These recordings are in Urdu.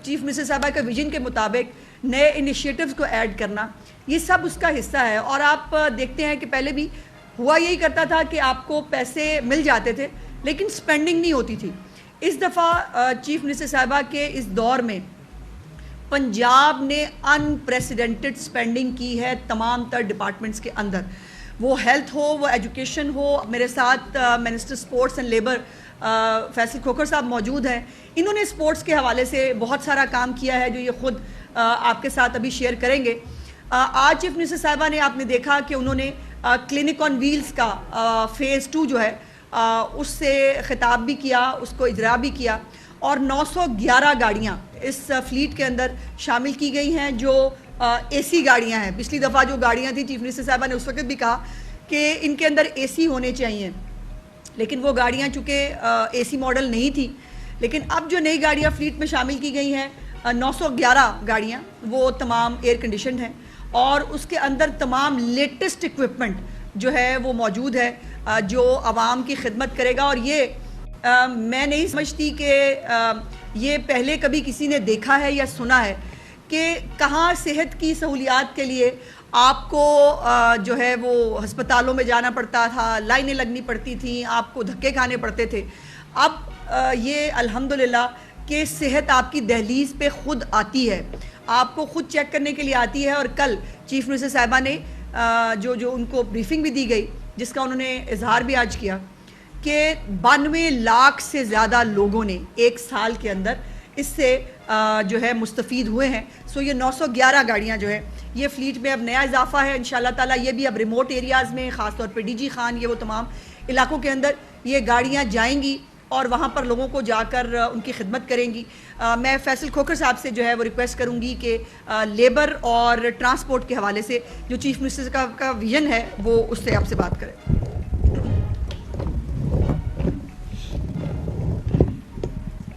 چیف منسٹر صاحبہ کے ویژن کے مطابق نئے انیشیٹوز کو ایڈ کرنا، یہ سب اس کا حصہ ہے. اور آپ دیکھتے ہیں کہ پہلے بھی ہوا یہی کرتا تھا کہ آپ کو پیسے مل جاتے تھے لیکن سپینڈنگ نہیں ہوتی تھی. اس دفعہ چیف منسٹر صاحبہ کے اس دور میں پنجاب نے انپریسیڈنٹڈ سپینڈنگ کی ہے تمام تر ڈپارٹمنٹس کے اندر. وہ ہیلتھ ہو، وہ ایجوکیشن ہو. میرے ساتھ minister sports and labour Faisal Khokhar صاحب موجود ہیں. انہوں نے سپورٹس کے حوالے سے بہت سارا کام کیا ہے جو یہ خود آپ کے ساتھ ابھی شیئر کریں گے. آج چیف منسٹر صاحبہ نے آپ نے دیکھا کہ انہوں نے کلینک آن ویلز کا فیز 2 جو ہے اس سے خطاب بھی کیا، اس کو اجرا بھی کیا، اور 911 گاڑیاں اس فلیٹ کے اندر شامل کی گئی ہیں جو اے سی گاڑیاں ہیں. پچھلی دفعہ جو گاڑیاں تھیں چیف منسٹر صاحبہ نے اس وقت بھی کہا کہ ان کے اندر اے سی ہونے چاہیے، لیکن وہ گاڑیاں چونکہ اے سی ماڈل نہیں تھی. لیکن اب جو نئی گاڑیاں فلیٹ میں شامل کی گئی ہیں 911 گاڑیاں، وہ تمام ایئر کنڈیشنڈ ہیں اور اس کے اندر تمام لیٹسٹ ایکوپمنٹ جو ہے وہ موجود ہے جو عوام کی خدمت کرے گا. اور یہ میں نہیں سمجھتی کہ یہ پہلے کبھی کسی نے دیکھا ہے یا سنا ہے کہ کہاں صحت کی سہولیات کے لیے آپ کو جو ہے وہ ہسپتالوں میں جانا پڑتا تھا، لائنیں لگنی پڑتی تھیں، آپ کو دھکے کھانے پڑتے تھے. اب یہ الحمدللہ کہ صحت آپ کی دہلیز پہ خود آتی ہے، آپ کو خود چیک کرنے کے لیے آتی ہے. اور کل چیف منسٹر صاحبہ نے جو ان کو بریفنگ بھی دی گئی جس کا انہوں نے اظہار بھی آج کیا کہ 92 لاکھ سے زیادہ لوگوں نے ایک سال کے اندر اس سے جو ہے مستفید ہوئے ہیں. سو یہ 911 گاڑیاں جو ہے یہ فلیٹ میں اب نیا اضافہ ہے انشاءاللہ تعالیٰ. یہ بھی اب ریموٹ ایریاز میں، خاص طور پہ ڈی جی خان، یہ وہ تمام علاقوں کے اندر یہ گاڑیاں جائیں گی اور وہاں پر لوگوں کو جا کر ان کی خدمت کریں گی. میں فیصل کھوکھر صاحب سے جو ہے وہ ریکویسٹ کروں گی کہ لیبر اور ٹرانسپورٹ کے حوالے سے جو چیف منسٹر کا ویژن ہے وہ اس سے آپ سے بات کریں.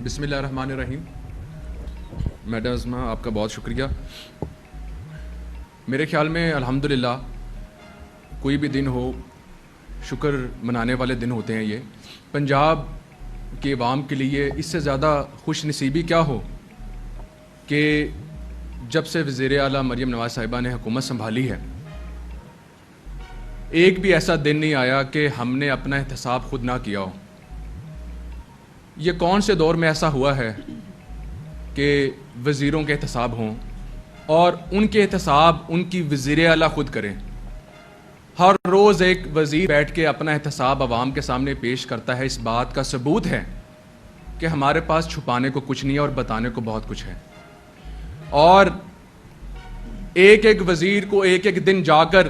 بسم اللہ الرحمن الرحیم. میڈم عظمہ آپ کا بہت شکریہ. میرے خیال میں الحمدللہ کوئی بھی دن ہو شکر منانے والے دن ہوتے ہیں. یہ پنجاب کے عوام کے لیے اس سے زیادہ خوش نصیبی کیا ہو کہ جب سے وزیر اعلیٰ مریم نواز صاحبہ نے حکومت سنبھالی ہے ایک بھی ایسا دن نہیں آیا کہ ہم نے اپنا احتساب خود نہ کیا ہو. یہ کون سے دور میں ایسا ہوا ہے کہ وزیروں کے احتساب ہوں اور ان کے احتساب ان کی وزیر اعلیٰ خود کریں. ہر روز ایک وزیر بیٹھ کے اپنا احتساب عوام کے سامنے پیش کرتا ہے. اس بات کا ثبوت ہے کہ ہمارے پاس چھپانے کو کچھ نہیں ہے اور بتانے کو بہت کچھ ہے. اور ایک ایک وزیر کو ایک ایک دن جا کر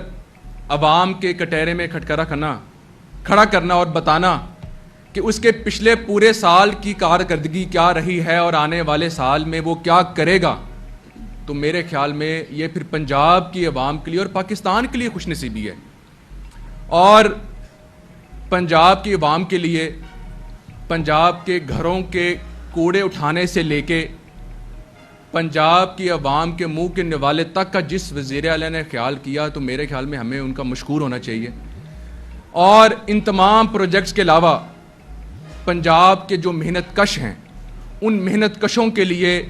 عوام کے کٹہرے میں کھڑا کرنا اور بتانا کہ اس کے پچھلے پورے سال کی کارکردگی کیا رہی ہے اور آنے والے سال میں وہ کیا کرے گا. تو میرے خیال میں یہ پھر پنجاب کی عوام کے لیے اور پاکستان کے لیے خوش نصیبی ہے. اور پنجاب کی عوام کے لیے پنجاب کے گھروں کے کوڑے اٹھانے سے لے کے پنجاب کی عوام کے منہ کے نوالے تک کا جس وزیر اعلیٰ نے خیال کیا تو میرے خیال میں ہمیں ان کا مشکور ہونا چاہیے. اور ان تمام پروجیکٹس کے علاوہ پنجاب کے جو محنت کش ہیں ان محنت کشوں کے لیے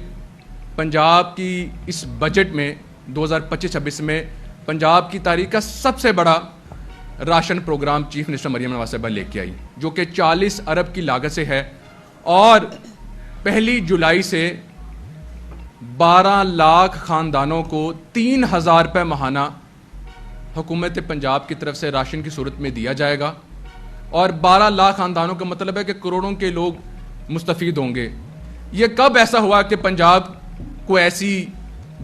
پنجاب کی اس بجٹ میں 2025-26 میں پنجاب کی تاریخ کا سب سے بڑا ration programme chief minister Maryam Nawaz صاحبہ لے کے آئی جو کہ 40 ارب کی لاگت سے ہے. اور 1 جولائی سے 12 لاکھ خاندانوں کو 3000 روپے ماہانہ حکومت پنجاب کی طرف سے راشن کی صورت میں دیا جائے گا. اور 12 لاکھ خاندانوں کا مطلب ہے کہ کروڑوں کے لوگ مستفید ہوں گے. یہ کب ایسا ہوا کہ پنجاب کو ایسی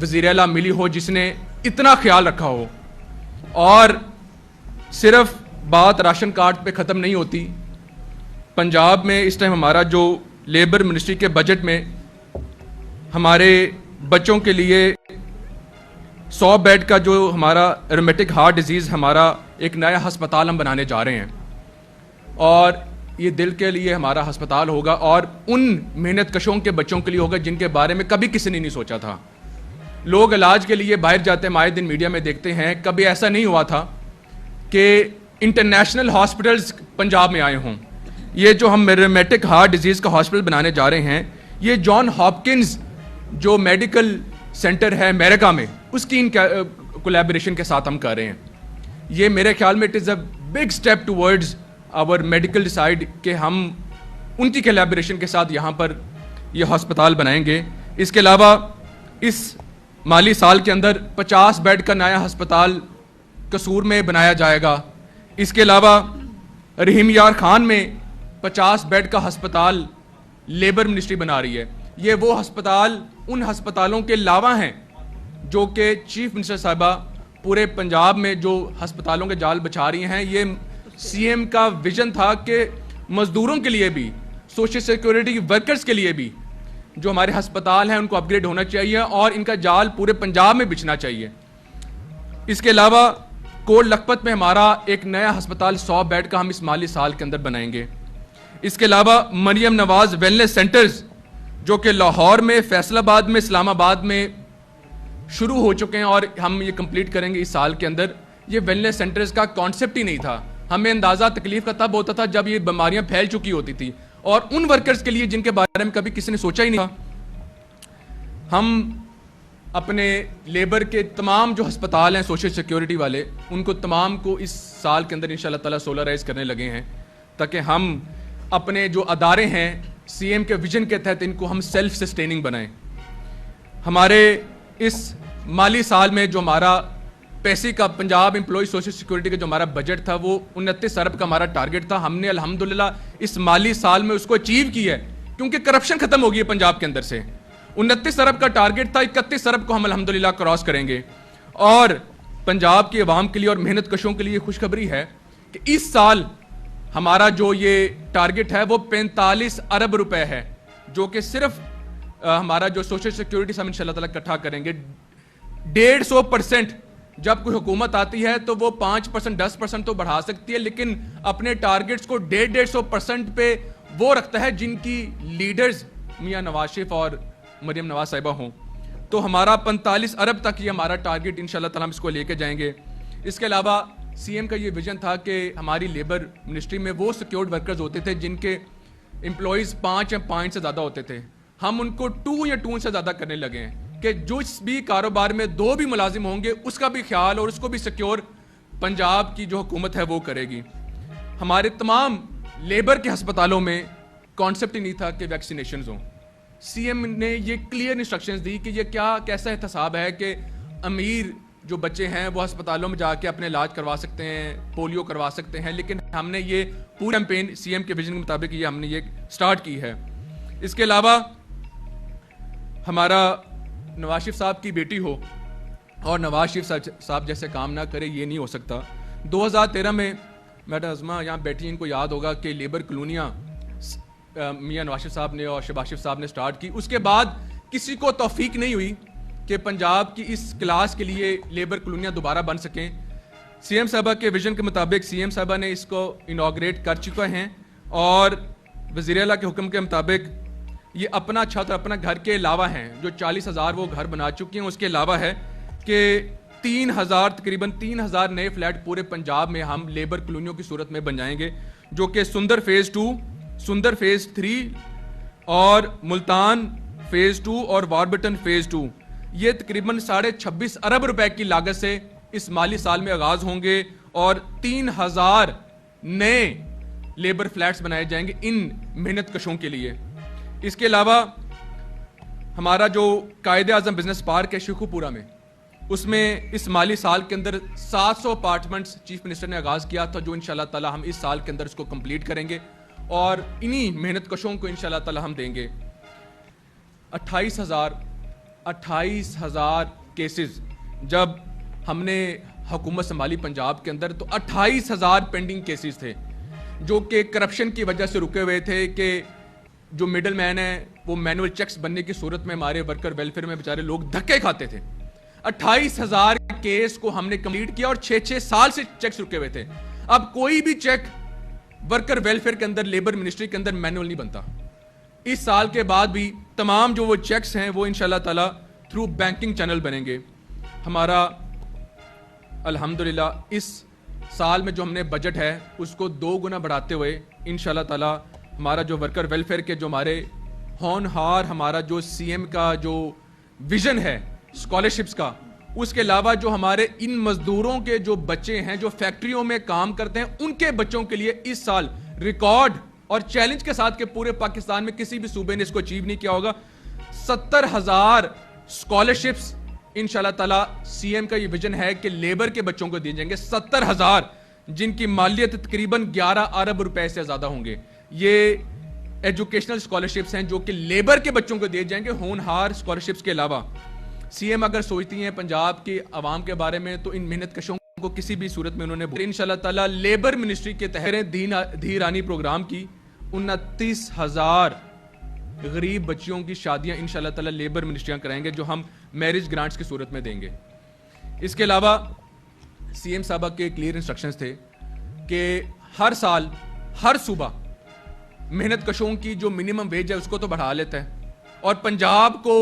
وزیر اعلیٰ ملی ہو جس نے اتنا خیال رکھا ہو. اور صرف بات راشن کارڈ پہ ختم نہیں ہوتی. پنجاب میں اس ٹائم ہمارا جو لیبر منسٹری کے بجٹ میں ہمارے بچوں کے لیے 100 بیڈ کا جو ہمارا رومیٹک ہارٹ ڈیزیز ہمارا ایک نیا ہسپتال ہم بنانے جا رہے ہیں. اور یہ دل کے لیے ہمارا ہسپتال ہوگا اور ان محنت کشوں کے بچوں کے لیے ہوگا جن کے بارے میں کبھی کسی نے نہیں سوچا تھا. لوگ علاج کے لیے باہر جاتے ہیں، آئے دن میڈیا میں دیکھتے ہیں. کبھی ایسا نہیں ہوا تھا کہ انٹرنیشنل ہاسپٹلز پنجاب میں آئے ہوں. یہ جو ہم رومیٹک ہارٹ ڈیزیز کا ہاسپٹل بنانے جا رہے ہیں یہ جان ہاپکنز جو میڈیکل سینٹر ہے امریکہ میں اس کی ان کولیبریشن کے ساتھ ہم کر رہے ہیں. یہ میرے خیال میں it is a big step towards our medical decide کہ ہم ان کی کولیبریشن کے ساتھ یہاں پر یہ ہسپتال بنائیں گے. اس کے علاوہ اس مالی سال کے اندر 50 بیڈ کا نیا ہسپتال قصور میں بنایا جائے گا. اس کے علاوہ رحیم یار خان میں 50 بیڈ کا ہسپتال لیبر منسٹری بنا رہی ہے. یہ وہ ہسپتال ان ہسپتالوں کے علاوہ ہیں جو کہ چیف منسٹر صاحبہ پورے پنجاب میں جو ہسپتالوں کے جال بچھا رہی ہیں. یہ سی ایم کا ویژن تھا کہ مزدوروں کے لیے بھی, سوشل سیکورٹی ورکرز کے لیے بھی جو ہمارے ہسپتال ہیں ان کو اپ گریڈ ہونا چاہیے اور ان کا جال پورے پنجاب میں بچھنا چاہیے. اس کے علاوہ کوٹ لکھپت میں ہمارا ایک نیا ہسپتال 100 بیڈ کا ہم اس مالی سال کے اندر بنائیں گے. اس کے علاوہ مریم نواز ویلنس سینٹرز جو کہ لاہور میں, فیصل آباد میں, اسلام آباد میں شروع ہو چکے ہیں اور ہم یہ کمپلیٹ کریں گے اس سال کے اندر. یہ ویلنس سینٹرز کا کانسیپٹ ہی نہیں تھا. ہمیں اندازہ تکلیف کا تب ہوتا تھا جب یہ بیماریاں پھیل چکی ہوتی تھی اور ان ورکرز کے لیے جن کے بارے میں کبھی کسی نے سوچا ہی نہیں تھا. ہم اپنے لیبر کے تمام جو ہسپتال ہیں سوشل سیکیورٹی والے ان کو تمام کو اس سال کے اندر انشاءاللہ تعالی سولرائز کرنے لگے ہیں تاکہ ہم اپنے جو ادارے ہیں سی ایم کے ویژن کے تحت ان کو ہم سیلف سسٹیننگ بنائیں. ہمارے اس مالی سال میں جو ہمارا پیسے کا پنجاب امپلائی سوشل سیکورٹی کا جو ہمارا بجٹ تھا وہ 29 ارب کا ہمارا ٹارگٹ تھا. ہم نے الحمدللہ اس مالی سال میں اس کو اچیو کیا ہے کیونکہ کرپشن ختم ہو گئی ہے پنجاب کے اندر سے. 29 ارب کا ٹارگٹ تھا, 31 ارب کو ہم الحمدللہ کراس کریں گے. اور پنجاب کی عوام کے لیے اور محنت کشوں کے لیے خوشخبری ہے کہ اس سال ہمارا جو یہ ٹارگٹ ہے وہ 45 ارب روپے ہے جو کہ صرف ہمارا جو سوشل سیکورٹی سے ہم انشاءاللہ تعالی اکٹھا کریں گے. 150% جب کوئی حکومت آتی ہے تو وہ 5% 10% تو بڑھا سکتی ہے لیکن اپنے ٹارگٹس کو 150% پہ وہ رکھتا ہے جن کی لیڈرز میاں نواز شریف اور مریم نواز صاحبہ ہوں. تو ہمارا 45 ارب تک یہ ہمارا ٹارگٹ انشاءاللہ تعالی ہم اس کو لے کے جائیں گے. اس کے علاوہ سی ایم کا یہ ویژن تھا کہ ہماری لیبر منسٹری میں وہ سیکیورڈ ورکرز ہوتے تھے جن کے امپلائیز 5 یا 5 سے زیادہ ہوتے تھے. ہم ان کو 2 یا 2 سے زیادہ کرنے لگے ہیں کہ جس بھی کاروبار میں 2 بھی ملازم ہوں گے اس کا بھی خیال اور اس کو بھی سیکیور پنجاب کی جو حکومت ہے وہ کرے گی. ہمارے تمام لیبر کے ہسپتالوں میں کانسیپٹ ہی نہیں تھا کہ ویکسینیشنز ہوں. سی ایم نے یہ کلیئر انسٹرکشنز دی کہ یہ کیسا احتساب ہے کہ امیر جو بچے ہیں وہ ہسپتالوں میں جا کے اپنے علاج کروا سکتے ہیں, پولیو کروا سکتے ہیں, لیکن ہم نے یہ پورا کیمپین سی ایم کے ویژن کے مطابق یہ ہم نے یہ سٹارٹ کی ہے. اس کے علاوہ ہمارا نواز شریف صاحب کی بیٹی ہو اور نواز شریف صاحب جیسے کام نہ کرے یہ نہیں ہو سکتا. 2013 میں میڈم عظمہ یہاں بیٹھی, ان کو یاد ہوگا کہ لیبر کالونیاں میاں نواز شریف صاحب نے اور شہباز شریف صاحب نے سٹارٹ کی. اس کے بعد کسی کو توفیق نہیں ہوئی کہ پنجاب کی اس کلاس کے لیے لیبر کالونیاں دوبارہ بن سکیں. سی ایم صاحبہ کے ویژن کے مطابق سی ایم صاحبہ نے اس کو انوگریٹ کر چکے ہیں اور وزیر اعلیٰ کے حکم کے مطابق یہ اپنا چھت اور اپنا گھر کے علاوہ ہیں جو 40,000 وہ گھر بنا چکی ہیں. اس کے علاوہ ہے کہ 3,000 تقریباً 3,000 نئے فلیٹ پورے پنجاب میں ہم لیبر کالونیوں کی صورت میں بن جائیں گے جو کہ سندر فیز 2, سندر فیز 3 اور ملتان فیز 2 اور واربٹن فیز 2 یہ تقریباً 26.5 ارب روپے کی لاگت سے اس مالی سال میں آغاز ہوں گے اور 3,000 نئے لیبر فلیٹس بنائے جائیں گے ان محنت کشوں کے لیے. اس کے علاوہ ہمارا جو قائد اعظم بزنس پارک ہے شیخو پورہ میں, اس میں اس مالی سال کے اندر 700 اپارٹمنٹس چیف منسٹر نے آغاز کیا تھا جو انشاءاللہ تعالی ہم اس سال کے اندر اس کو کمپلیٹ کریں گے اور انہی محنت کشوں کو انشاءاللہ تعالی ہم دیں گے. 28,000 کیسز جب ہم نے حکومت سنبھالی پنجاب کے اندر تو 28,000 پینڈنگ کیسز تھے جو کہ کرپشن کی وجہ سے رکے ہوئے تھے کہ جو مڈل مین ہے وہ مینول چیکس بننے کی صورت میں ہمارے ورکر ویلفیئر میں بیچارے لوگ دھکے کھاتے تھے. 28,000 کیس کو ہم نے کمپلیٹ کیا اور 6 سال سے چیکس رکے ہوئے تھے. اب کوئی بھی چیک ورکر ویلفیئر کے اندر لیبر منسٹری کے اندر مینول نہیں بنتا. اس سال کے بعد بھی تمام جو وہ چیکس ہیں وہ انشاءاللہ تعالی تھرو بینکنگ چینل بنیں گے. ہمارا الحمدللہ اس سال میں جو ہم نے بجٹ ہے اس کو 2 گنا بڑھاتے ہوئے انشاءاللہ تعالی ہمارا جو ورکر ویلفیئر کے جو ہمارے ہونہار ہمارا جو سی ایم کا جو ویژن ہے اسکالرشپس کا، اس کے علاوہ جو ہمارے ان مزدوروں کے جو بچے ہیں جو فیکٹریوں میں کام کرتے ہیں، ان کے بچوں کے لیے اس سال ریکارڈ اور چیلنج کے ساتھ کہ پورے پاکستان میں کسی بھی صوبے نے اس کو اچیو نہیں کیا ہوگا، 70,000 اسکالرشپس انشاءاللہ تعالیٰ سی ایم کا یہ ویژن ہے کہ لیبر کے بچوں کو دیے جائیں گے، 70,000 جن کی مالیت تقریباً 11 ارب روپے سے زیادہ ہوں گے. یہ ایجوکیشنل اسکالرشپس ہیں جو کہ لیبر کے بچوں کو دیے جائیں گے. ہونہار اسکالرشپس کے علاوہ سی ایم اگر سوچتی ہیں پنجاب کے عوام کے بارے میں تو ان محنت کشوں کو کسی بھی صورت میں انہوں نے انشاءاللہ تعالیٰ لیبر منسٹری کے تحت دھیرانی پروگرام کی 29,000 غریب بچیوں کی شادیاں انشاءاللہ تعالیٰ لیبر منسٹریاں کرائیں گے جو ہم میرج گرانٹس کی صورت میں دیں گے. اس کے علاوہ سی ایم صاحبہ کے کلیئر انسٹرکشنز تھے کہ ہر سال ہر صوبہ محنت کشوں کی جو منیمم ویج ہے اس کو تو بڑھا لیتا ہے، اور پنجاب کو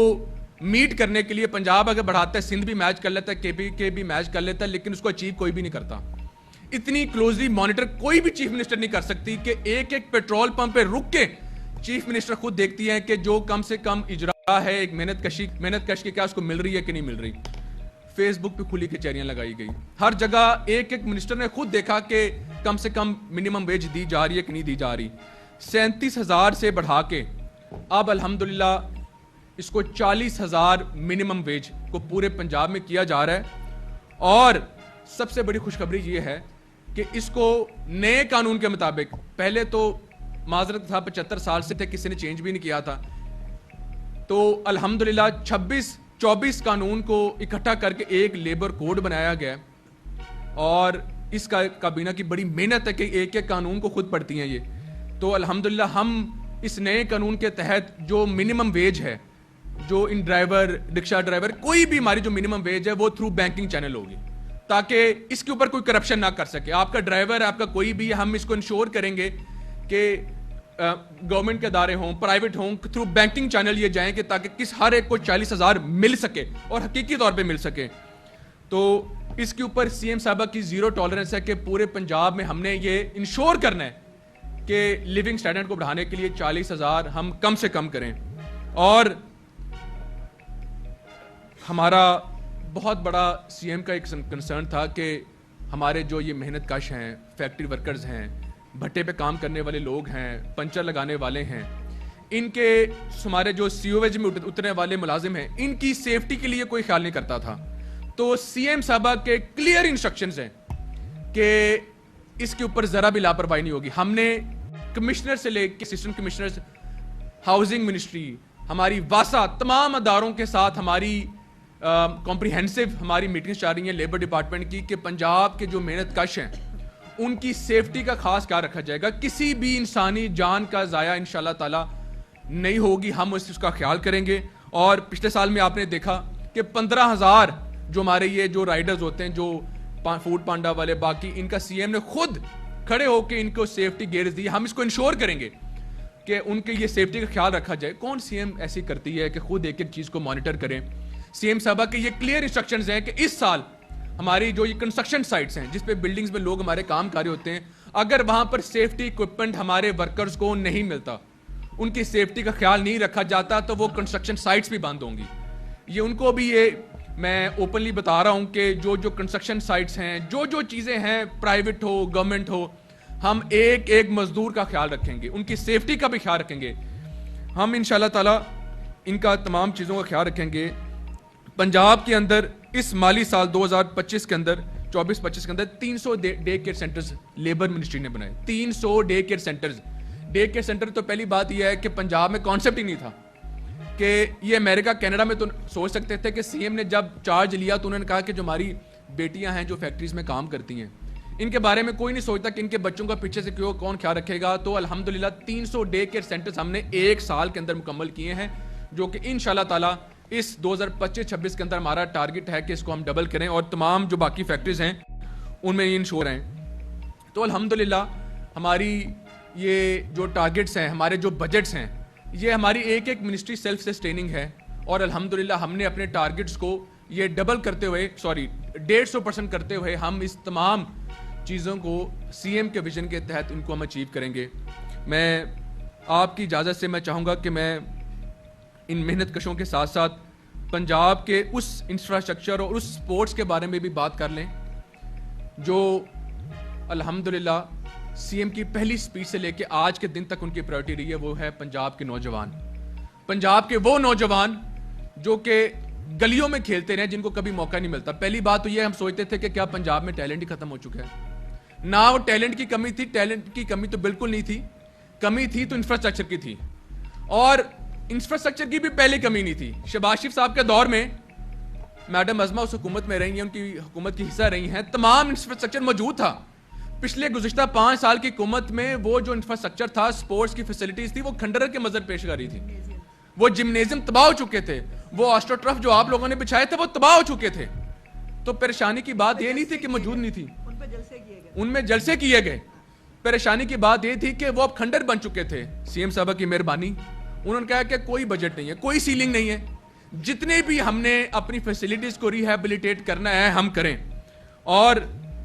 میٹ کرنے کے لیے پنجاب اگر بڑھاتا ہے سندھ بھی میچ کر لیتا ہے، کے پی کے بھی میچ کر لیتا ہے، لیکن اس کو اچیو کوئی بھی نہیں کرتا. اتنی کلوزلی مانیٹر کوئی بھی چیف منسٹر نہیں کر سکتی کہ ایک ایک پیٹرول پمپ پہ رک کے چیف منسٹر خود دیکھتی ہیں کہ جو کم سے کم اجرا ہے ایک محنت کش کی کیا اس کو مل رہی ہے کہ نہیں مل رہی. فیس بک پہ کھلی کچہریاں لگائی گئی، ہر جگہ ایک ایک منسٹر نے خود دیکھا کہ کم سے کم منیمم ویج دی جا رہی ہے کہ نہیں دی جا رہی. 37,000 سے بڑھا کے اب الحمدللہ اس کو 40,000 منیمم ویج کو پورے پنجاب میں کیا جا رہا ہے. اور سب سے بڑی خوشخبری یہ ہے کہ اس کو نئے قانون کے مطابق، پہلے تو معذرت تھا 75 سال سے تھے کسی نے چینج بھی نہیں کیا تھا، تو الحمدللہ 24 قانون کو اکٹھا کر کے ایک لیبر کوڈ بنایا گیا، اور اس کا کابینہ کی بڑی محنت ہے کہ ایک ایک قانون کو خود پڑھتی ہیں یہ. تو الحمدللہ ہم اس نئے قانون کے تحت جو منیمم ویج ہے، جو ان ڈرائیور، رکشہ ڈرائیور، کوئی بھی ہماری جو منیمم ویج ہے وہ تھرو بینکنگ چینل ہوگی تاکہ اس کے اوپر کوئی کرپشن نہ کر سکے. آپ کا ڈرائیور ہے، آپ کا کوئی بھی، ہم اس کو انشور کریں گے کہ گورنمنٹ کے ادارے ہوں، پرائیویٹ ہوں، تھرو بینکنگ چینل یہ جائیں کہ تاکہ ہر ایک کو 40,000 مل سکے اور حقیقی طور پہ مل سکے. تو اس کے اوپر سی ایم صاحبہ کی زیرو ٹالرنس ہے کہ پورے پنجاب میں ہم نے یہ انشور کرنا ہے کہ لیونگ سٹینڈرڈ کو بڑھانے کے لیے 40,000 ہم کم سے کم کریں. اور ہمارا بہت بڑا سی ایم کا ایک کنسرن تھا کہ ہمارے جو یہ محنت کش ہیں، فیکٹری ورکرز ہیں، بھٹے پہ کام کرنے والے لوگ ہیں، پنچر لگانے والے ہیں، ان کے ہمارے جو سی او ایچ میں اترنے والے ملازم ہیں، ان کی سیفٹی کے لیے کوئی خیال نہیں کرتا تھا. تو سی ایم صاحبہ کے کلیئر انسٹرکشنز ہیں کہ اس کے اوپر ذرا بھی لاپرواہی نہیں ہوگی. ہم نے کمشنر سے لے کے اسسٹنٹ کمشنر، ہاؤسنگ منسٹری، ہماری واسا، تمام اداروں کے ساتھ ہماری کمپریہنسو ہماری میٹنگز چل رہی ہیں لیبر ڈپارٹمنٹ کی کہ پنجاب کے جو محنت کش ہیں ان کی سیفٹی کا خاص خیال رکھا جائے گا. کسی بھی انسانی جان کا ضائع انشاءاللہ تعالیٰ نہیں ہوگی، ہم اس کا خیال کریں گے. اور پچھلے سال میں آپ نے دیکھا کہ 15,000 جو ہمارے یہ جو رائڈرز ہوتے ہیں، جو فوڈ پانڈا والے، باقی ان کا سی ایم نے خود کھڑے ہو کے ان کو سیفٹی گیئرز دی. ہم اس کو انشور کریں گے کہ ان کے یہ سیفٹی کا خیال رکھا جائے. کون سی ایم ایسی کرتی ہے کہ خود ایک ایک چیز کو مانیٹر کریں؟ سی ایم صاحبہ کے یہ کلیئر انسٹرکشنز ہیں کہ اس سال ہماری جو یہ کنسٹرکشن سائٹس ہیں جس پہ بلڈنگز میں لوگ ہمارے کام کر رہے ہوتے ہیں، اگر وہاں پر سیفٹی اکوپمنٹ ہمارے ورکرز کو نہیں ملتا، ان کی سیفٹی کا خیال نہیں رکھا جاتا، تو وہ کنسٹرکشن سائٹس بھی بند ہوں گی. یہ ان کو بھی یہ میں اوپنلی بتا رہا ہوں کہ جو کنسٹرکشن سائٹس ہیں، جو چیزیں ہیں، پرائیویٹ ہو، گورنمنٹ ہو، ہم ایک ایک مزدور کا خیال رکھیں گے، ان کی سیفٹی کا بھی خیال رکھیں گے. ہم انشاءاللہ تعالیٰ ان کا تمام چیزوں کا خیال رکھیں گے. پنجاب کے اندر اس مالی سال 2025 کے اندر 24-25 کے اندر 300 day care centres labour ministry نے بنائے. 300 day care centres. Day care centre تو پہلی بات یہ ہے کہ پنجاب میں کانسیپٹ ہی نہیں تھا کہ یہ امریکہ کینیڈا میں تو سوچ سکتے تھے کہ سی ایم نے جب چارج لیا تو انہوں نے کہا کہ جو ہماری بیٹیاں ہیں جو فیکٹریز میں کام کرتی ہیں ان کے بارے میں کوئی نہیں سوچتا کہ ان کے بچوں کا پیچھے سے کون خیال رکھے گا. تو الحمدللہ 300 ڈے کیئر سینٹرز ہم نے ایک سال کے اندر مکمل کیے ہیں، جو کہ انشاءاللہ تعالیٰ اس 2025-26 کے اندر ہمارا ٹارگٹ ہے کہ اس کو ہم ڈبل کریں، اور تمام جو باقی فیکٹریز ہیں ان میں یہ انشور ہیں. تو الحمدللہ ہماری یہ جو ٹارگٹس ہیں، ہمارے جو بجٹس ہیں، یہ ہماری ایک ایک منسٹری سیلف سسٹیننگ ہے، اور الحمدللہ ہم نے اپنے ٹارگٹس کو یہ ڈبل کرتے ہوئے 150% کرتے ہوئے ہم اس تمام چیزوں کو سی ایم کے ویژن کے تحت ان کو ہم اچیو کریں گے. میں آپ کی اجازت سے میں چاہوں گا کہ میں ان محنت کشوں کے ساتھ ساتھ پنجاب کے اس انفراسٹرکچر اور اس سپورٹس کے بارے میں بھی بات کر لیں جو الحمدللہ سی ایم کی پہلی سپیچ سے لے کے آج کے دن تک ان کی پرائورٹی رہی ہے. وہ ہے پنجاب کے نوجوان, پنجاب کے وہ نوجوان جو کہ گلیوں میں کھیلتے رہے, جن کو کبھی موقع نہیں ملتا. پہلی بات تو یہ ہم سوچتے تھے کہ کیا پنجاب میں ٹیلنٹ ہی ختم ہو چکا ہے. نہ وہ ٹیلنٹ کی کمی تھی, ٹیلنٹ کی کمی تو بالکل نہیں تھی, کمی تھی تو انفراسٹرکچر کی تھی, اور انفراسٹرکچر کی بھی پہلے کمی نہیں تھی. شہباز شریف صاحب کے دور میں میڈم عظمہ اس حکومت میں رہی ہیں, ان کی حکومت کی حصہ رہی ہیں, تمام انفراسٹرکچر موجود تھا. پچھلے گزشتہ 5 سال کی حکومت میں وہ جو انفراسٹرکچر تھا, سپورٹس کی فیسلٹیز تھی, وہ کھنڈرر کے منظر پیش کر رہی تھی. وہ جمنیزیم تباہ ہو چکے تھے, وہ آسٹرو ٹرف جو آپ لوگوں نے بچھائے تھے وہ تباہ ہو چکے تھے. تو پریشانی کی بات یہ نہیں تھی کہ موجود نہیں تھی, ان میں جلسے کیے گئے. پریشانی کی بات یہ تھی کہ وہ اب کھنڈر بن چکے تھے. سی ایم صاحبہ کی مہربانی, انہوں نے کہا کہ کوئی بجٹ نہیں ہے, کوئی سیلنگ نہیں ہے, جتنے بھی ہم نے اپنی فیسلٹیز کو ریہیبلیٹیٹ کرنا ہے ہم کریں. اور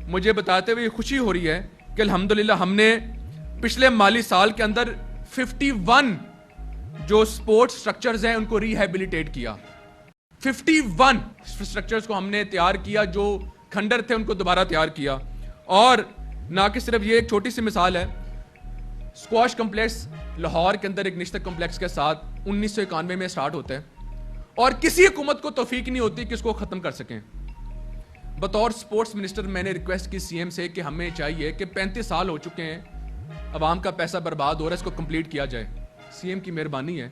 مجھے بتاتے ہوئے خوشی ہو رہی ہے کہ الحمدللہ ہم نے پچھلے مالی سال کے اندر 51 جو سپورٹس سٹرکچرز ہیں ان کو ریہیبلیٹیٹ کیا. 51 سٹرکچرز کو ہم نے تیار کیا, جو کھنڈر تھے ان کو دوبارہ تیار کیا. اور نہ کہ صرف یہ, ایک چھوٹی سی مثال ہے, اسکواش کمپلیکس لاہور کے اندر ایک نشتر کمپلیکس کے ساتھ 1991 میں سٹارٹ ہوتا ہے, اور کسی حکومت کو توفیق نہیں ہوتی کہ اس کو ختم کر سکیں. بطور سپورٹس منسٹر میں نے ریکویسٹ کی سی ایم سے کہ ہمیں چاہیے کہ 35 سال ہو چکے ہیں, عوام کا پیسہ برباد ہو رہا ہے, اس کو کمپلیٹ کیا جائے. سی ایم کی مہربانی ہے,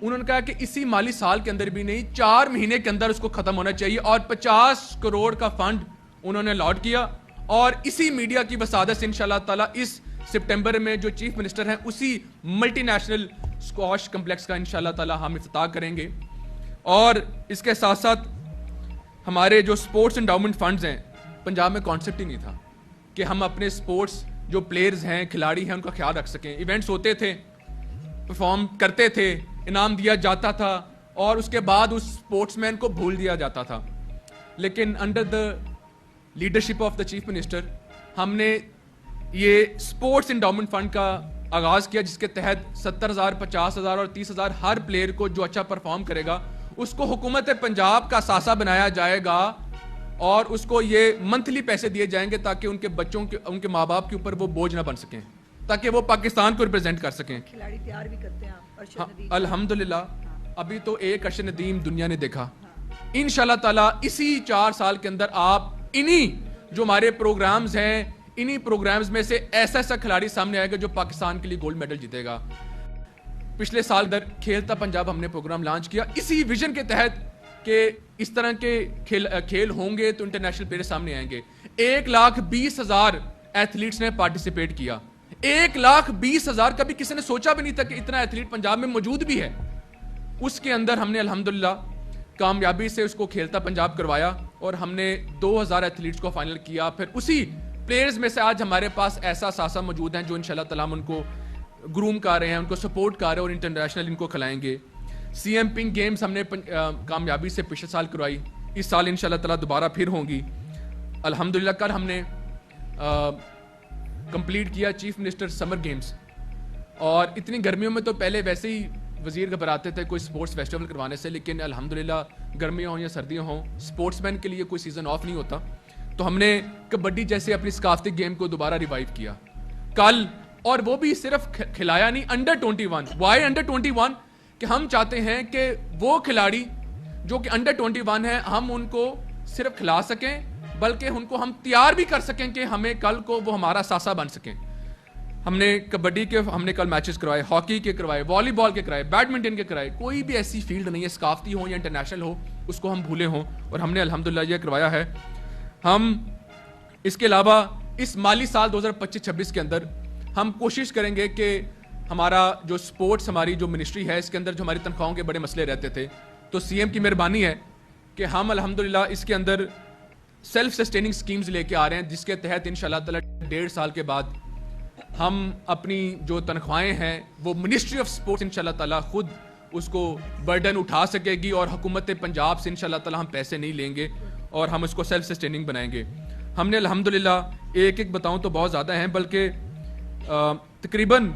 انہوں نے کہا کہ اسی مالی سال کے اندر بھی نہیں, 4 مہینے کے اندر اس کو ختم ہونا چاہیے, اور 50 کروڑ کا فنڈ انہوں نے الاٹ کیا. اور اسی میڈیا کی وسادت سے انشاءاللہ تعالی اس سپٹمبر میں جو چیف منسٹر ہیں اسی ملٹی نیشنل اسکواش کمپلیکس کا انشاءاللہ تعالی ہم افتتاح کریں گے. اور اس کے ساتھ ساتھ ہمارے جو سپورٹس انڈاؤمنٹ فنڈز ہیں, پنجاب میں کانسیپٹ ہی نہیں تھا کہ ہم اپنے سپورٹس جو پلیئرز ہیں, کھلاڑی ہیں, ان کا خیال رکھ سکیں. ایونٹس ہوتے تھے, پرفارم کرتے تھے, انعام دیا جاتا تھا, اور اس کے بعد اس سپورٹس مین کو بھول دیا جاتا تھا. لیکن under the leadership of the chief minister ہم نے یہ سپورٹس انڈاؤمنٹ فنڈ کا آغاز کیا, جس کے تحت 70,000, 50,000 اور 30,000 ہر پلیئر کو جو اچھا پرفارم کرے گا اس کو حکومت پنجاب کا ثاثہ بنایا جائے گا, اور اس کو یہ منتھلی پیسے دیے جائیں گے تاکہ ان کے بچوں کے, ان کے ماں باپ کے اوپر وہ بوجھ نہ بن سکیں, تاکہ وہ پاکستان کو ریپرزینٹ کر سکیں. کھلاڑی تیار بھی کرتے ہیں الحمدللہ. ابھی تو ایک ارشد ندیم دنیا نے دیکھا. انشاءاللہ تعالی اسی 4 سال کے اندر آپ انہی جو ہمارے پروگرامز ہیں, انہی پروگرامز میں سے ایسا ایسا کھلاڑی سامنے آئے گا جو پاکستان کے لیے گولڈ میڈل جیتے گا. پچھلے سال در کھیلتا پنجاب ہم نے پروگرام لانچ کیا اسی ویژن کے تحت کہ اس طرح کے کھیل ہوں گے تو انٹرنیشنل پلیئر سامنے آئیں گے. 1,20,000 ایتھلیٹس نے پارٹیسپیٹ کیا. 1,20,000, کبھی کسی نے سوچا بھی نہیں تھا کہ اتنا ایتھلیٹ پنجاب میں موجود بھی ہے. اس کے اندر ہم نے الحمدللہ کامیابی سے اس کو کھیلتا پنجاب کروایا, اور ہم نے 2,000 ایتھلیٹس کو فائنل کیا. پھر اسی پلیئرز میں سے آج ہمارے پاس ایسا ساسا موجود ہیں جو انشاءاللہ تعالیٰ ہم ان کو گروم کر رہے ہیں, ان کو سپورٹ کر رہے ہیں, اور انٹرنیشنل ان کو کھلائیں گے. سی ایم پنک گیمز ہم نے کامیابی سے پچھلے سال کروائی, اس سال انشاءاللہ تعالیٰ دوبارہ پھر ہوں گی. الحمدللہ کل ہم نے کمپلیٹ کیا چیف منسٹر سمر گیمز, اور اتنی گرمیوں میں تو پہلے ویسے ہی وزیر گھبراتے تھے کوئی سپورٹس فیسٹیول کروانے سے, لیکن الحمدللہ گرمیاں ہوں یا سردیاں ہوں, سپورٹس مین کے لیے کوئی سیزن آف نہیں ہوتا. تو ہم نے کبڈی جیسے اپنی ثقافتی گیم کو دوبارہ ریوائیو کیا کل, اور وہ بھی صرف کھلایا نہیں, انڈر 21. Y under 21؟ کہ ہم چاہتے ہیں کہ وہ کھلاڑی جو کہ انڈر 21 ہیں ہم ان کو صرف کھلا سکیں, بلکہ ان کو ہم تیار بھی کر سکیں کہ ہمیں کل کو وہ ہمارا ثاثہ بن سکیں. ہم نے کبڈی کے ہم نے کل میچز کروائے, ہاکی کے کروائے, والی بال کے کرائے, بیڈمنٹن کے کرائے. کوئی بھی ایسی فیلڈ نہیں ہے ثقافتی ہو یا انٹرنیشنل ہو اس کو ہم بھولے ہوں, اور ہم نے الحمدللہ یہ کروایا ہے. ہم اس کے علاوہ اس مالی سال 2025-26 کے اندر ہم کوشش کریں گے کہ ہمارا جو سپورٹس ہماری جو منسٹری ہے اس کے اندر جو ہماری تنخواہوں کے بڑے مسئلے رہتے تھے, تو سی ایم کی مہربانی ہے کہ ہم الحمدللہ اس کے اندر سیلف سسٹیننگ سکیمز لے کے آ رہے ہیں, جس کے تحت انشاءاللہ تعالی 1.5 سال کے بعد ہم اپنی جو تنخواہیں ہیں وہ منسٹری آف سپورٹس انشاءاللہ تعالی خود اس کو برڈن اٹھا سکے گی, اور حکومت پنجاب سے انشاءاللہ تعالی ہم پیسے نہیں لیں گے, اور ہم اس کو سیلف سسٹیننگ بنائیں گے. ہم نے الحمدللہ ایک بتاؤں تو بہت زیادہ ہیں, بلکہ تقریباً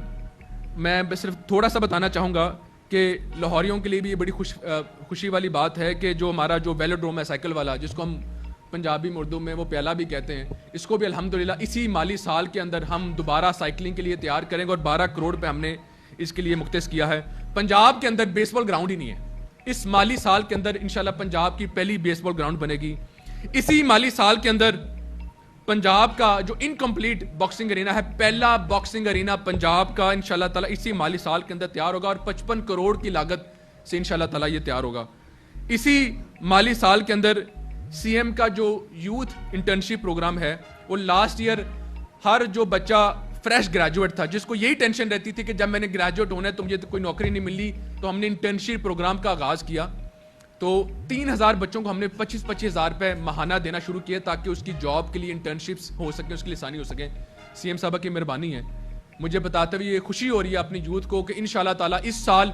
میں صرف تھوڑا سا بتانا چاہوں گا کہ لاہوریوں کے لیے بھی یہ بڑی خوشی والی بات ہے کہ جو ہمارا جو ویلوڈروم ہے سائیکل والا، جس کو ہم پنجابی میں اردو میں وہ پیالہ بھی کہتے ہیں، اس کو بھی الحمدللہ اسی مالی سال کے اندر ہم دوبارہ سائیکلنگ کے لیے تیار کریں گے، اور 12 کروڑ پہ ہم نے اس کے لیے مختص کیا ہے. پنجاب کے اندر بیس بال گراؤنڈ ہی نہیں ہے. اس مالی سال کے اندر انشاءاللہ پنجاب کی پہلی بیس بال گراؤنڈ بنے گی. اسی مالی سال کے اندر پنجاب کا جو انکمپلیٹ باکسنگ ارینا ہے، پہلا باکسنگ ارینا پنجاب کا انشاءاللہ تعالیٰ اسی مالی سال کے اندر تیار ہوگا، اور 55 کروڑ کی لاگت سے انشاءاللہ تعالیٰ یہ تیار ہوگا. اسی مالی سال کے اندر سی ایم کا جو یوتھ انٹرنشپ پروگرام ہے، وہ لاسٹ ایئر ہر جو بچہ فریش گریجویٹ تھا، جس کو یہی ٹینشن رہتی تھی کہ جب میں نے گریجویٹ ہونا ہے تو مجھے تو کوئی نوکری نہیں ملی، تو ہم نے انٹرنشپ پروگرام کا آغاز کیا. تو 3000 بچوں کو ہم نے 25,000 روپے ماہانہ دینا شروع کیے تاکہ اس کی جاب کے لیے انٹرنشپس ہو سکیں، اس کے لیے آسانی ہو سکیں. سی ایم صاحبہ کی مہربانی ہے. مجھے بتاتے ہوئے یہ خوشی ہو رہی ہے اپنی یوتھ کو کہ انشاءاللہ تعالیٰ اس سال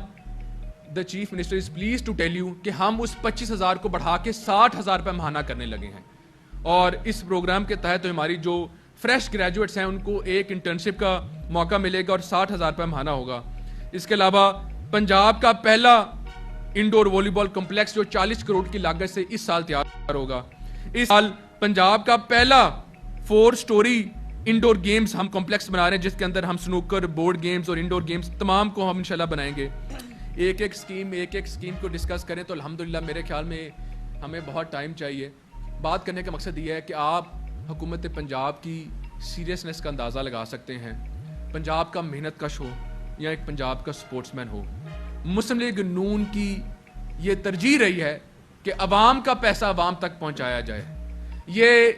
دا chief minister is please to tell you کہ ہم اس 25,000 کو بڑھا کے 60,000 روپے ماہانہ کرنے لگے ہیں. اور اس پروگرام کے تحت ہماری جو فریش گریجویٹس ہیں ان کو ایک انٹرنشپ کا موقع ملے گا اور 60,000 روپے ماہانہ ہوگا. اس کے علاوہ پنجاب کا پہلا انڈور والی بال کمپلیکس جو 40 کروڑ کی لاگت سے اس سال تیار ہوگا. اس سال پنجاب کا پہلا 4 سٹوری انڈور گیمز ہم کمپلیکس بنا رہے ہیں، جس کے اندر ہم سنوکر، بورڈ گیمز اور انڈور گیمز تمام کو ہم انشاءاللہ بنائیں گے. ایک اسکیم کو ڈسکس کریں تو الحمدللہ میرے خیال میں ہمیں بہت ٹائم چاہیے. بات کرنے کا مقصد یہ ہے کہ آپ حکومت پنجاب کی سیریسنس کا اندازہ لگا سکتے ہیں. پنجاب کا محنت کش ہو یا ایک پنجاب کا سپورٹس مین ہو، مسلم لیگ نون کی یہ ترجیح رہی ہے کہ عوام کا پیسہ عوام تک پہنچایا جائے. یہ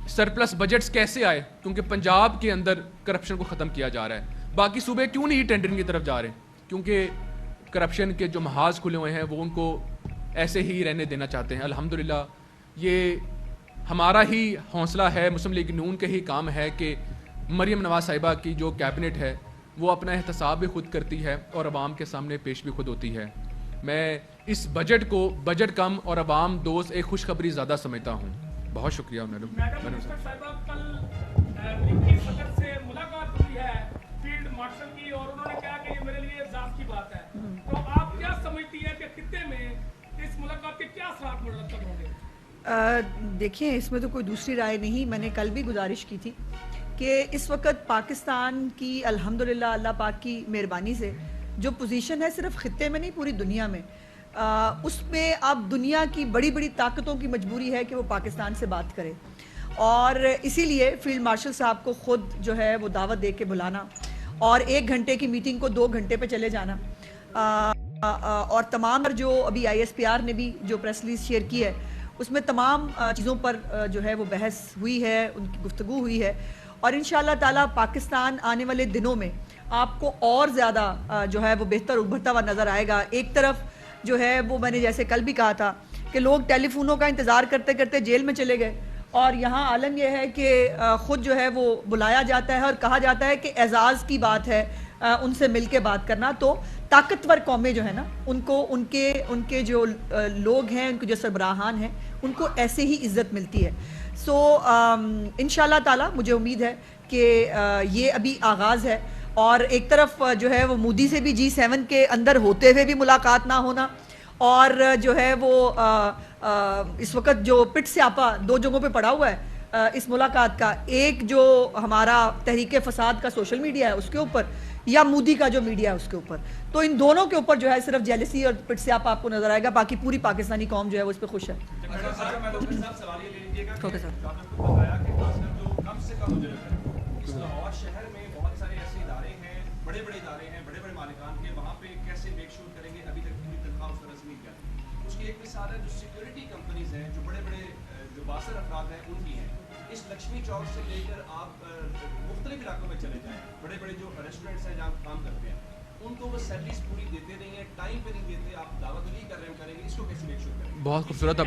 سرپلس بجٹس کیسے آئے؟ کیونکہ پنجاب کے اندر کرپشن کو ختم کیا جا رہا ہے. باقی صوبے کیوں نہیں ٹینڈرنگ کی طرف جا رہے ہیں؟ کیونکہ کرپشن کے جو محاذ کھلے ہوئے ہیں وہ ان کو ایسے ہی رہنے دینا چاہتے ہیں. الحمدللہ یہ ہمارا ہی حوصلہ ہے، مسلم لیگ نون کے ہی کام ہے کہ مریم نواز صاحبہ کی جو کیبنٹ ہے وہ اپنا احتساب بھی خود کرتی ہے اور عوام کے سامنے پیش بھی خود ہوتی ہے. میں اس بجٹ کو بجٹ کم اور عوام دوست ایک خوشخبری زیادہ سمجھتا ہوں. بہت شکریہ. میڈم صاحبہ کل نکی صدر سے ملاقات ہوئی ہے فیلڈ مارشل کی، اور انہوں نے کہا کہ یہ میرے لیے اعزاز کی بات ہے. تو آپ کیا سمجھتی ہیں کہ خطے میں اس ملاقات کے کیا اثرات مرتب ہوں گے؟ دیکھیں اس میں تو کوئی دوسری رائے نہیں. میں نے کل بھی گزارش کی تھی کہ اس وقت پاکستان کی الحمدللہ اللہ پاک کی مہربانی سے جو پوزیشن ہے صرف خطے میں نہیں پوری دنیا میں، اس میں اب دنیا کی بڑی بڑی طاقتوں کی مجبوری ہے کہ وہ پاکستان سے بات کرے. اور اسی لیے فیلڈ مارشل صاحب کو خود جو ہے وہ دعوت دے کے بلانا اور 1 گھنٹے کی میٹنگ کو 2 گھنٹے پہ چلے جانا، اور تمام جو ابھی ISPR نے بھی جو پریس ریلیز شیئر کی ہے اس میں تمام چیزوں پر جو ہے وہ بحث ہوئی ہے، ان کی گفتگو ہوئی ہے. اور انشاءاللہ تعالیٰ پاکستان آنے والے دنوں میں آپ کو اور زیادہ جو ہے وہ بہتر ابھرتا ہوا نظر آئے گا. ایک طرف جو ہے وہ میں نے جیسے کل بھی کہا تھا کہ لوگ ٹیلی فونوں کا انتظار کرتے کرتے جیل میں چلے گئے، اور یہاں عالم یہ ہے کہ خود جو ہے وہ بلایا جاتا ہے اور کہا جاتا ہے کہ اعزاز کی بات ہے ان سے مل کے بات کرنا. تو طاقتور قومیں جو ہے نا ان کو ان کے جو لوگ ہیں، ان کے جو سربراہان ہیں، ان کو ایسے ہی عزت ملتی ہے. سو انشاءاللہ تعالیٰ مجھے امید ہے کہ یہ ابھی آغاز ہے. اور ایک طرف جو ہے وہ مودی سے بھی G7 کے اندر ہوتے ہوئے بھی ملاقات نہ ہونا، اور جو ہے وہ اس وقت جو پٹ سیاپا 2 جگہوں پہ پڑا ہوا ہے اس ملاقات کا، ایک جو ہمارا تحریک فساد کا سوشل میڈیا ہے اس کے اوپر، یا مودی کا جو میڈیا ہے اس کے اوپر. تو ان دونوں کے اوپر جو ہے صرف جیلسی اور پٹ سیاپا آپ کو نظر آئے گا. باقی پوری پاکستانی قوم جو ہے وہ اس پہ خوش ہے. بڑے بڑے ادارے ہیں، بڑے بڑے مالکان کے، وہاں پہ کیسے میک شور کریں گے؟ ابھی تک پوری تنخواہ اس طرح سے نہیں کیا. اس کی ایک مثال ہے جو سیکورٹی کمپنیز ہیں، جو بڑے بڑے جو باثر افراد ہیں ان کی ہیں. اس لکشمی چوک سے لے کر آپ مختلف علاقوں میں چلے جائیں، بڑے بڑے جو ریسٹورینٹس ہیں جہاں کام کرتے ہیں ان کو وہ سیلریز پوری دیتے نہیں ہیں، ٹائم پہ نہیں دیتے. آپ دعوت نہیں کر رہے ہیں، کریں گے اس کو کیسے میک شور کریں گے؟ بہت خوبصورت.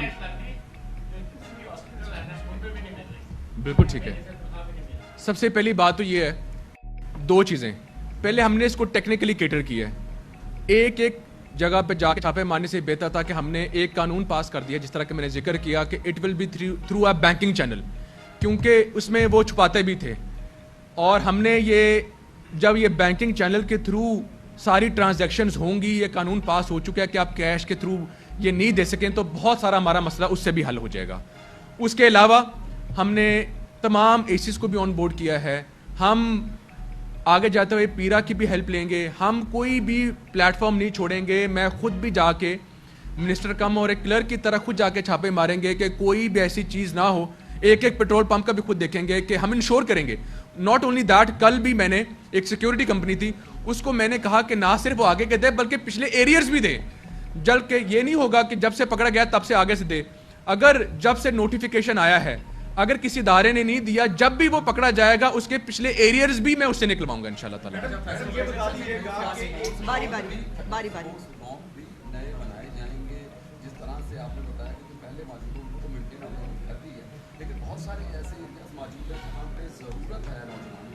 بالکل ٹھیک ہے. سب سے پہلی بات تو یہ ہے 2 چیزیں. پہلے ہم نے اس کو ٹیکنیکلی کیٹر کیا ہے. ایک جگہ پہ جا کے چھاپے مارنے سے بہتر تھا کہ ہم نے ایک قانون پاس کر دیا، جس طرح کہ میں نے ذکر کیا کہ it will be through a banking channel, کیونکہ اس میں وہ چھپاتے بھی تھے. اور ہم نے یہ جب یہ بینکنگ چینل کے تھرو ساری ٹرانزیکشنز ہوں گی, یہ قانون پاس ہو چکا ہے کہ آپ کیش کے تھرو یہ نہیں دے سکیں, تو بہت سارا ہمارا مسئلہ اس سے بھی حل ہو جائے گا. اس کے علاوہ ہم نے تمام ایسیز کو بھی آن بورڈ کیا ہے. ہم آگے جاتے ہوئے پیرا کی بھی ہیلپ لیں گے, ہم کوئی بھی پلیٹ فارم نہیں چھوڑیں گے. میں خود بھی جا کے منسٹر کم اور ایک کلرک کی طرح خود جا کے چھاپے ماریں گے کہ کوئی بھی ایسی چیز نہ ہو. ایک ایک پیٹرول پمپ کا بھی خود دیکھیں گے کہ ہم انشور کریں گے. ناٹ اونلی دیٹ, کل بھی میں نے ایک سیکیورٹی کمپنی تھی, اس کو میں نے کہا کہ نہ صرف وہ آگے کے دے بلکہ پچھلے ایریئرز بھی دے, جل کے یہ نہیں ہوگا کہ جب سے پکڑا گیا تب سے آگے سے دے. اگر جب سے نوٹیفیکیشن آیا ہے, اگر کسی ادارے نے نہیں دیا, جب بھی وہ پکڑا جائے گا اس کے پچھلے ایریئرز بھی میں اس سے نکلواؤں گا انشاءاللہ تعالی. باری باری نئے بنائے جائیں گے جس طرح سے آپ نے بتایا کہ پہلے موجود کو مینٹین کر دی ہے, لیکن بہت سارے ایسے ایریاز موجود ہیں جہاں پہ ضرورت ہے نوجوانوں